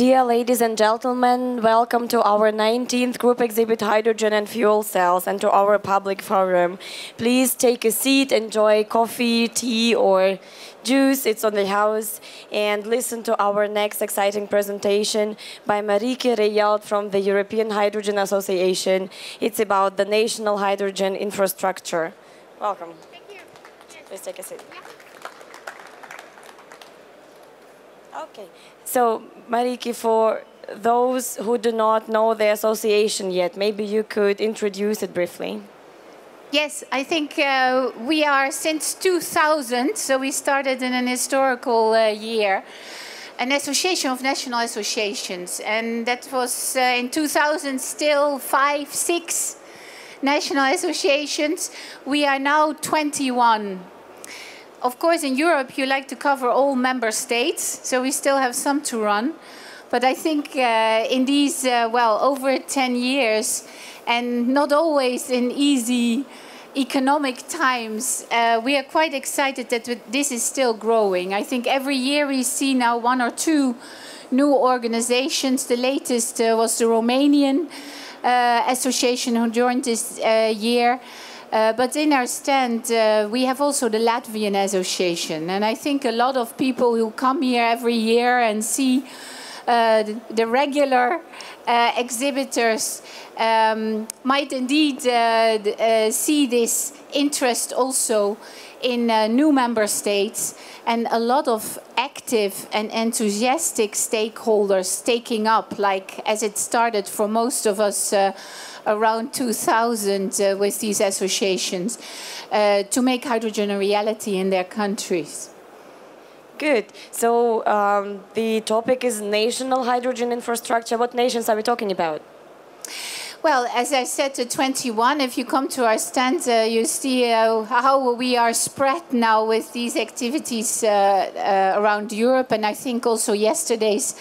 Dear ladies and gentlemen, welcome to our 19th group exhibit Hydrogen and Fuel Cells and to our public forum. Please take a seat, enjoy coffee, tea or juice, it's on the house, and listen to our next exciting presentation by Marieke Reijalt from the European Hydrogen Association. It's about the national hydrogen infrastructure. Welcome. Thank you. Please take a seat. Okay, so Marieke, for those who do not know the association yet, maybe you could introduce it briefly. Yes, I think we are since 2000, so we started in an historical year, an association of national associations, and that was in 2000 still 5, 6 national associations. We are now 21. Of course, in Europe, you like to cover all member states, so we still have some to run. But I think in these, well, over 10 years, and not always in easy economic times, we are quite excited that this is still growing. I think every year we see now 1 or 2 new organizations. The latest was the Romanian association who joined this year. But in our stand, we have also the Latvian Association. And I think a lot of people who come here every year and see the regular exhibitors might indeed see this interest also in new member states and a lot of active and enthusiastic stakeholders taking up, like as it started for most of us around 2000 with these associations to make hydrogen a reality in their countries. Good. So the topic is national hydrogen infrastructure. What nations are we talking about? Well, as I said, to 21, if you come to our stand, you see how we are spread now with these activities around Europe. And I think also yesterday's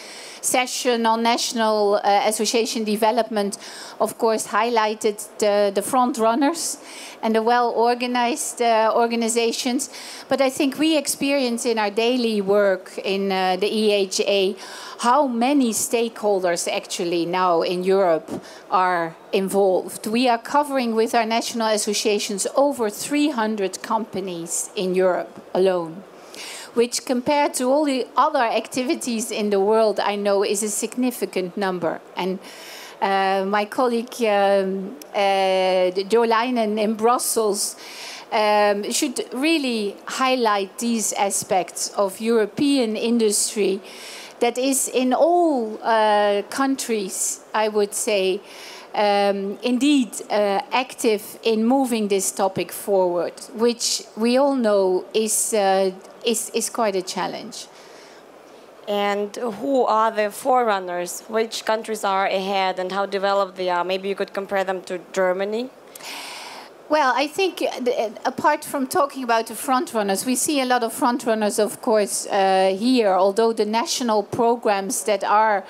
session on national association development, of course, highlighted the frontrunners and the well-organized organizations. But I think we experience in our daily work in the EHA how many stakeholders actually now in Europe are involved. We are covering with our national associations over 300 companies in Europe alone, which compared to all the other activities in the world, I know is a significant number. And my colleague Jo Leinen in Brussels should really highlight these aspects of European industry that is in all countries, I would say, indeed active in moving this topic forward, which we all know is quite a challenge. And who are the forerunners? Which countries are ahead and how developed they are? Maybe you could compare them to Germany? Well, I think apart from talking about the frontrunners, we see a lot of frontrunners, of course, here, although the national programs that are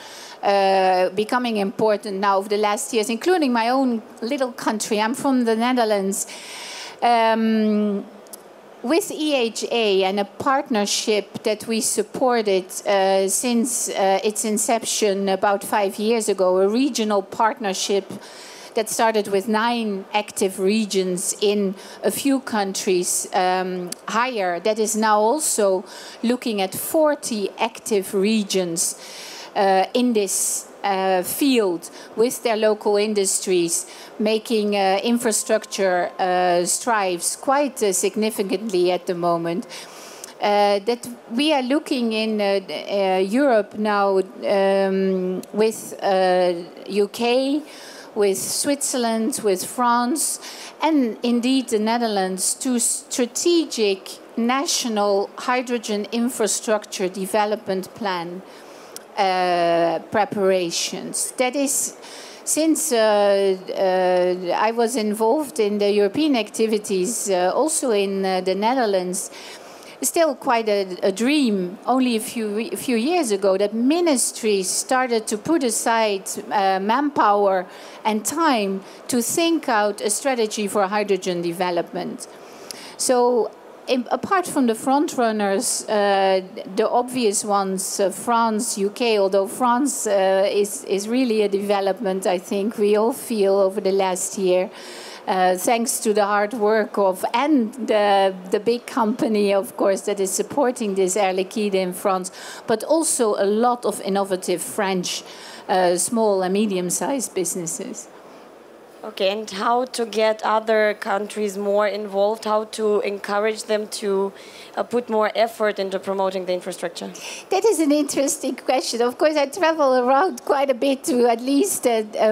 becoming important now over the last years, including my own little country, I'm from the Netherlands, with EHA and a partnership that we supported since its inception about 5 years ago, a regional partnership that started with 9 active regions in a few countries higher, that is now also looking at 40 active regions in this field with their local industries, making infrastructure strives quite significantly at the moment. That we are looking in Europe now with UK, with Switzerland, with France, and indeed the Netherlands, to strategic national hydrogen infrastructure development plan preparations. That is, since I was involved in the European activities, also in the Netherlands, still quite a dream only a few years ago that ministries started to put aside manpower and time to think out a strategy for hydrogen development. So apart from the frontrunners, the obvious ones, France, UK, although France is really a development, I think, we all feel over the last year. Thanks to the hard work of, and the big company, of course, that is supporting this Air Liquide in France, but also a lot of innovative French small and medium-sized businesses. Okay, and how to get other countries more involved, how to encourage them to put more effort into promoting the infrastructure? That is an interesting question. Of course, I travel around quite a bit to at least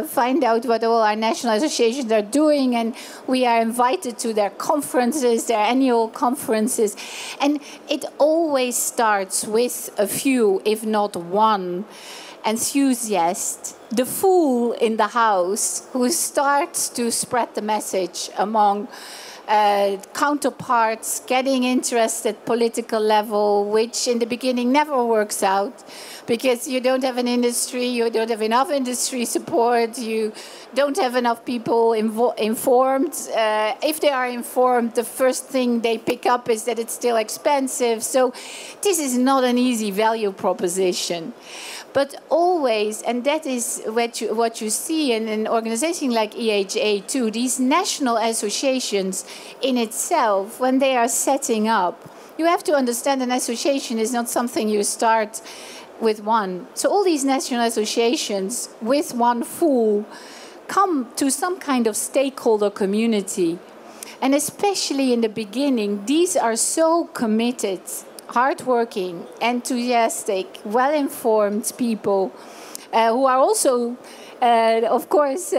find out what all our national associations are doing, and we are invited to their conferences, their annual conferences, and it always starts with a few, if not one, enthusiast, the fool in the house, who starts to spread the message among counterparts, getting interested at political level, which in the beginning never works out because you don't have an industry, you don't have enough industry support, you don't have enough people informed. If they are informed, the first thing they pick up is that it's still expensive. So this is not an easy value proposition. But always, and that is what you see in an organization like EHA too, these national associations in itself, when they are setting up, you have to understand an association is not something you start with one. So all these national associations with one fool come to some kind of stakeholder community. And especially in the beginning, these are so committed, hardworking, enthusiastic, well-informed people who are also, of course,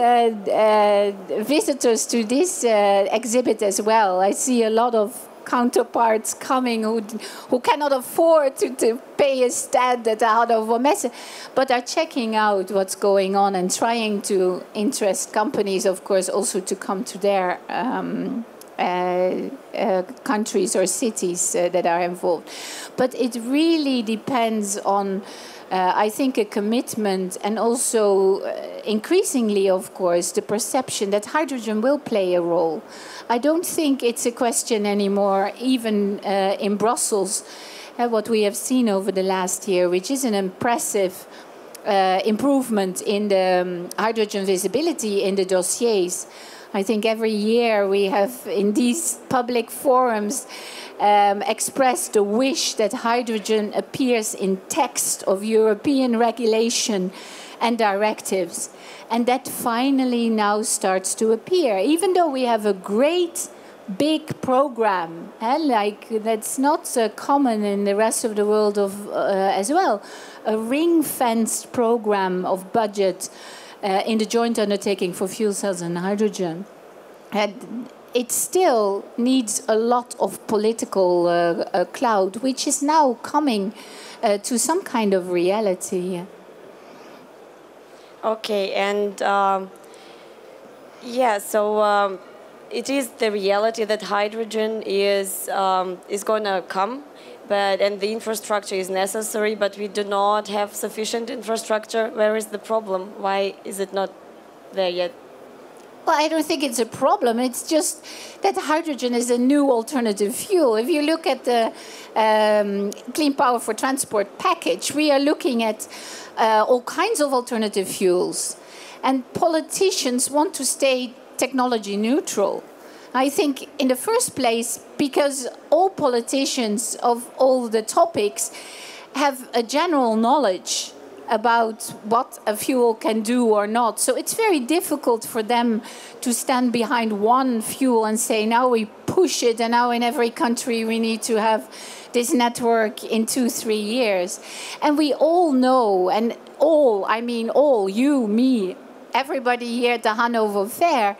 visitors to this exhibit as well. I see a lot of counterparts coming who cannot afford to pay a stand at the HANNOVER MESSE, but are checking out what's going on and trying to interest companies, of course, also to come to their countries or cities that are involved. But it really depends on, I think, a commitment and also increasingly, of course, the perception that hydrogen will play a role. I don't think it's a question anymore, even in Brussels, what we have seen over the last year, which is an impressive improvement in the hydrogen visibility in the dossiers. I think every year we have, in these public forums, expressed the wish that hydrogen appears in text of European regulation and directives. And that finally now starts to appear, even though we have a great big program, like that's not common in the rest of the world as well, a ring-fenced program of budget in the joint undertaking for fuel cells and hydrogen. And it still needs a lot of political clout, which is now coming to some kind of reality. Okay, and yeah, so it is the reality that hydrogen is going to come, and the infrastructure is necessary, but we do not have sufficient infrastructure. Where is the problem? Why is it not there yet? Well, I don't think it's a problem. It's just that hydrogen is a new alternative fuel. If you look at the Clean Power for Transport package, we are looking at all kinds of alternative fuels. And politicians want to stay technology neutral. I think in the first place, because all politicians of all the topics have a general knowledge about what a fuel can do or not. So it's very difficult for them to stand behind one fuel and say, now we push it, and now in every country we need to have this network in 2-3 years. And we all know, and all, I mean all, you, me, everybody here at the Hanover Fair,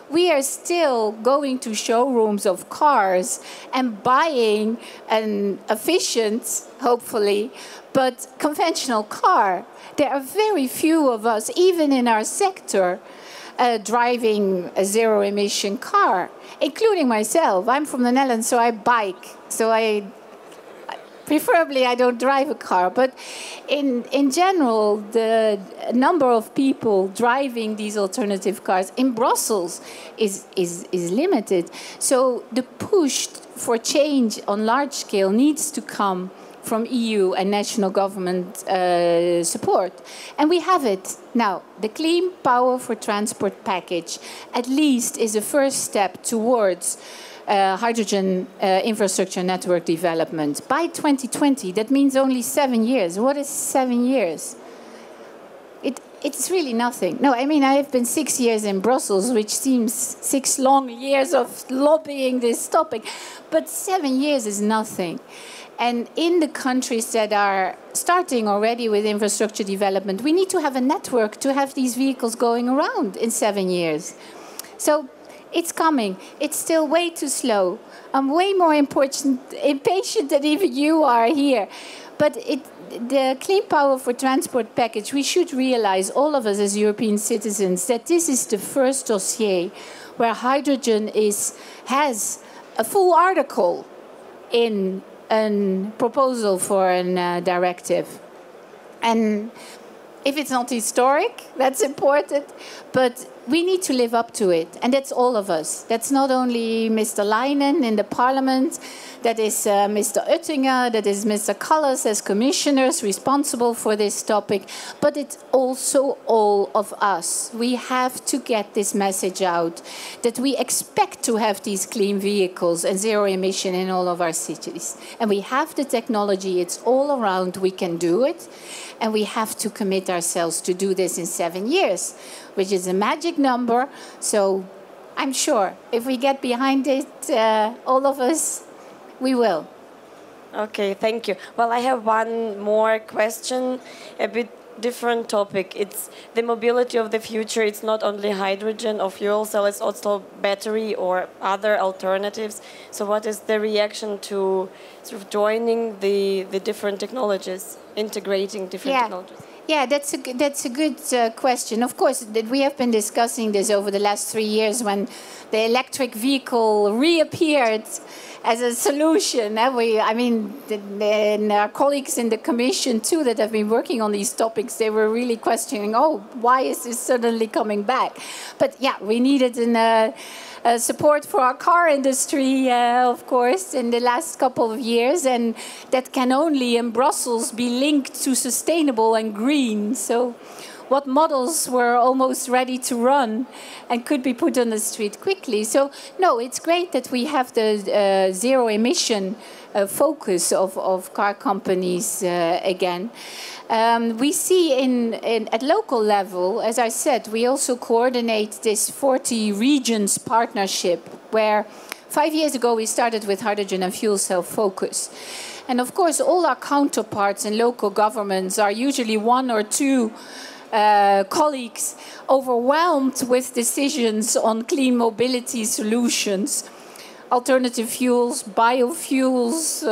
we are still going to showrooms of cars and buying an efficient, hopefully, but conventional car. There are very few of us, even in our sector, driving a zero-emission car, including myself. I'm from the Netherlands, so I bike. So Preferably, I don't drive a car. But in general, the number of people driving these alternative cars in Brussels is limited. So the push for change on large scale needs to come from EU and national government support. And we have it now. The Clean Power for Transport package at least is a first step towards hydrogen infrastructure network development. By 2020, that means only 7 years. What is 7 years? It's really nothing. No, I mean, I have been 6 years in Brussels, which seems 6 long years of lobbying this topic. But 7 years is nothing. And in the countries that are starting already with infrastructure development, we need to have a network to have these vehicles going around in 7 years. So it's coming. It's still way too slow. I'm way more impatient than even you are here. But the Clean Power for Transport package, we should realize, all of us as European citizens, that this is the first dossier where hydrogen has a full article in a proposal for a directive. And if it's not historic, that's important, but we need to live up to it. And that's all of us. That's not only Mr. Leinen in the Parliament, that is Mr. Oettinger, that is Mr. Kallas as commissioners responsible for this topic, but it's also all of us. We have to get this message out that we expect to have these clean vehicles and zero emission in all of our cities. And we have the technology, it's all around, we can do it. And we have to commit ourselves to do this in 7 years, which is a magic number. So I'm sure if we get behind it, all of us, we will. Okay, thank you. Well, I have one more question, a bit different topic. It's the mobility of the future. It's not only hydrogen or fuel cell, it's also battery or other alternatives. So what is the reaction to sort of joining the different technologies, integrating different technologies? Yeah, that's a good question. Of course, we have been discussing this over the last 3 years when the electric vehicle reappeared as a solution. And our colleagues in the Commission too that have been working on these topics, they were really questioning, oh, why is this suddenly coming back? But yeah, we needed support for our car industry, of course, in the last couple of years, and that can only in Brussels be linked to sustainable and green. So what models were almost ready to run and could be put on the street quickly. So no, it's great that we have the zero emission focus of car companies again. We see at local level, as I said, we also coordinate this 40 regions partnership where 5 years ago we started with hydrogen and fuel cell focus. And of course, all our counterparts in local governments are usually 1 or 2 colleagues overwhelmed with decisions on clean mobility solutions. Alternative fuels, biofuels,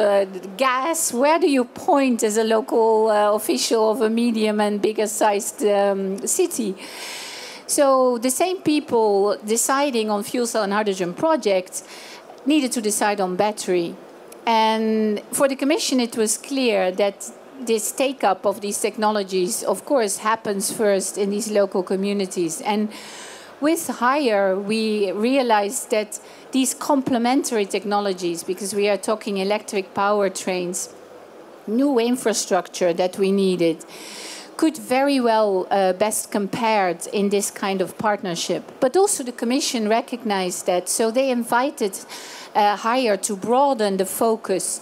gas. Where do you point as a local official of a medium and bigger sized city? So the same people deciding on fuel cell and hydrogen projects needed to decide on battery. And for the Commission, it was clear that this take-up of these technologies, of course, happens first in these local communities. And with HIRE, we realized that these complementary technologies, because we are talking electric powertrains, new infrastructure that we needed, could very well best compared in this kind of partnership. But also the Commission recognized that, so they invited HIRE to broaden the focus.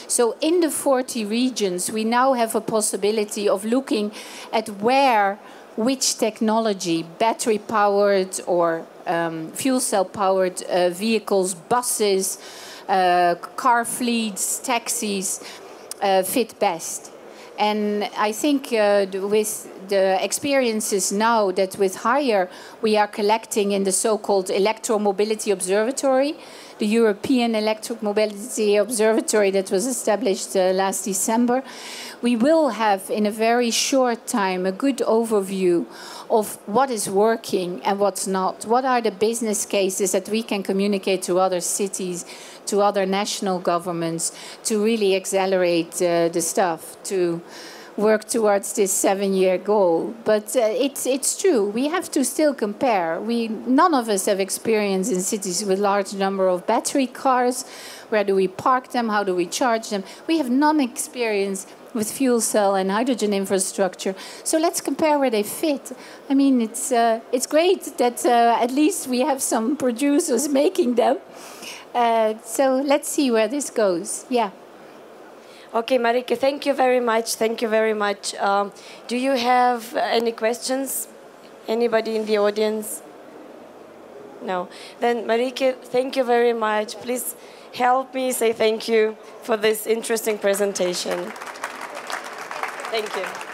So in the 40 regions, we now have a possibility of looking at which technology, battery-powered or fuel cell-powered vehicles, buses, car fleets, taxis, fit best. And I think with the experiences now that with HIRE we are collecting in the so-called Electromobility Observatory, the European Electromobility Observatory that was established last December, we will have in a very short time a good overview of what is working and what's not. What are the business cases that we can communicate to other cities, to other national governments, to really accelerate the stuff, to work towards this 7-year goal. But it's true, we have to still compare. None of us have experience in cities with large number of battery cars. Where do we park them? How do we charge them? We have none experience with fuel cell and hydrogen infrastructure. So let's compare where they fit. I mean, it's great that at least we have some producers making them. So let's see where this goes. Yeah. Okay, Marieke, thank you very much. Thank you very much. Do you have any questions? Anybody in the audience? No. Then, Marieke, thank you very much. Please help me say thank you for this interesting presentation. Thank you.